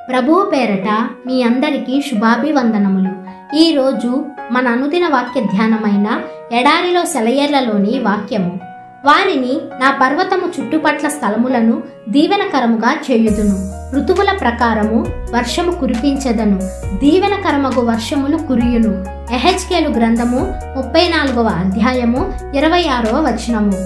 ప్రభువు పేరట మీ అందరికీ శుభాభివందనములు. ఈరోజు మన అనుదిన వాక్య ధ్యానమైన ఎడారిలో సెలయేర్లలోని వాక్యము. వారిని నా పర్వతము చుట్టుపట్ల స్థలములను దీవెనకరముగా చేయుదును. ఋతువుల ప్రకారము వర్షము కురిపించెదను. దీవెనకరమగు వర్షములు కురియును. ఎహెచ్కేలు గ్రంథము 34వ అధ్యాయము 26వ వచనము.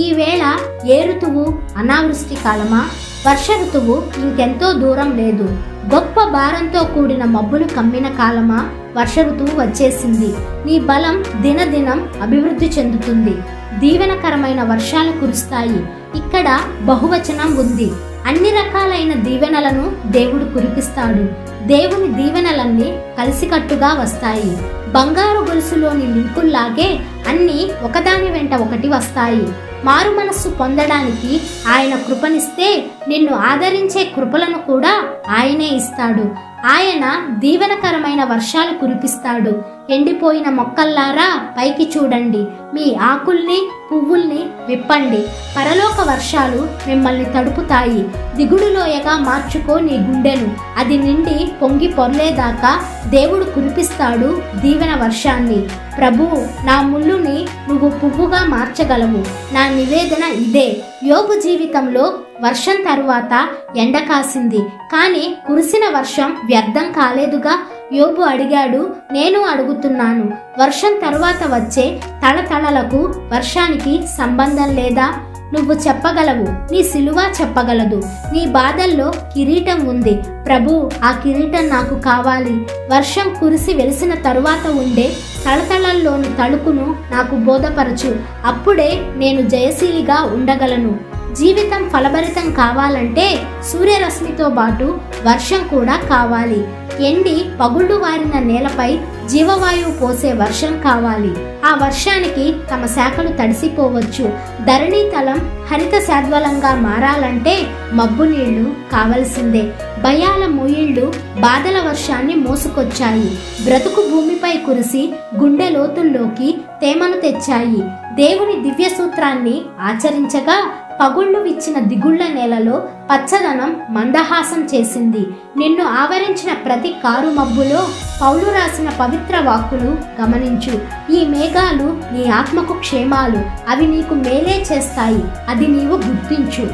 ఈవేళ ఏ ఋతువు? అనావృష్టి కాలమా? వర్ష ఋతువు ఇంకెంతో దూరం లేదు. గొప్ప భారంతో కూడిన మబ్బులు కమ్మిన కాలమా? వర్ష ఋతువు వచ్చేసింది. నీ బలం దినదినం అభివృద్ధి చెందుతుంది. దీవెనకరమైన వర్షాలు కురుస్తాయి. ఇక్కడ బహువచనం ఉంది. అన్ని రకాలైన దీవెనలను దేవుడు కురిపిస్తాడు. దేవుని దీవెనలన్నీ కలిసికట్టుగా వస్తాయి. బంగారు గొలుసులోని లింకుల్లాగే అన్నీ ఒకదాని వెంట ఒకటి వస్తాయి. మారు మనస్సు పొందడానికి ఆయన కృపనిస్తే నిన్ను ఆదరించే కృపలను కూడా ఆయనే ఇస్తాడు. ఆయన దీవెనకరమైన వర్షాలు కురిపిస్తాడు. ఎండిపోయిన మొక్కల్లారా పైకి చూడండి, మీ ఆకుల్ని పువ్వుల్ని విప్పండి. పరలోక వర్షాలు మిమ్మల్ని తడుపుతాయి. దిగుడులోయగా మార్చుకో నీ గుండెను. అది నిండి పొంగి పొర్లేదాకా దేవుడు కురిపిస్తాడు దీవెన వర్షాన్ని. ప్రభు, నా ముళ్ళుని నువ్వు పువ్వుగా మార్చగలవు. నా నివేదన ఇదే. యోబు జీవితంలో వర్షం తరువాత ఎండ కాసింది, కానీ కురిసిన వర్షం వ్యర్థం కాలేదుగా. యోబు అడిగాడు, నేను అడుగుతున్నాను, వర్షం తరువాత వచ్చే తళతళలకు వర్షానికి సంబంధం లేదా? నువ్వు చెప్పగలవు, నీ సిలువ చెప్పగలదు. నీ బాధల్లో కిరీటం ఉంది. ప్రభు, ఆ కిరీటం నాకు కావాలి. వర్షం కురిసి వెలిసిన తరువాత ఉండే తళతళల్లోని తళుకును నాకు బోధపరచు. అప్పుడే నేను జయశీలిగా ఉండగలను. జీవితం ఫలభరితం కావాలంటే సూర్యరశ్మితో పాటు వర్షం కూడా కావాలి. ఎండి పగుళ్ళు వారిన నేలపై జీవవాయువు పోసే వర్షం కావాలి. ఆ వర్షానికి తమ శాఖలు తడిసిపోవచ్చు. ధరణీతలం హరిత శాద్వలంగా మారాలంటే మబ్బు నీళ్లు కావలసిందే. భయాల మూయిళ్లు బాధల వర్షాన్ని మోసుకొచ్చాయి. బ్రతుకు భూమిపై కురిసి గుండె లోతుల్లోకి తేమను తెచ్చాయి. దేవుని దివ్య సూత్రాన్ని ఆచరించగా పగుళ్ళు విచ్చిన దిగుళ్ల నేలలో పచ్చదనం మందహాసం చేసింది. నిన్ను ఆవరించిన ప్రతి కారు మబ్బులో పౌలు రాసిన పవిత్ర వాక్కులు గమనించు. ఈ మేఘాలు నీ ఆత్మకు క్షేమాలు. అవి నీకు మేలే చేస్తాయి. అది నీవు గుర్తించు.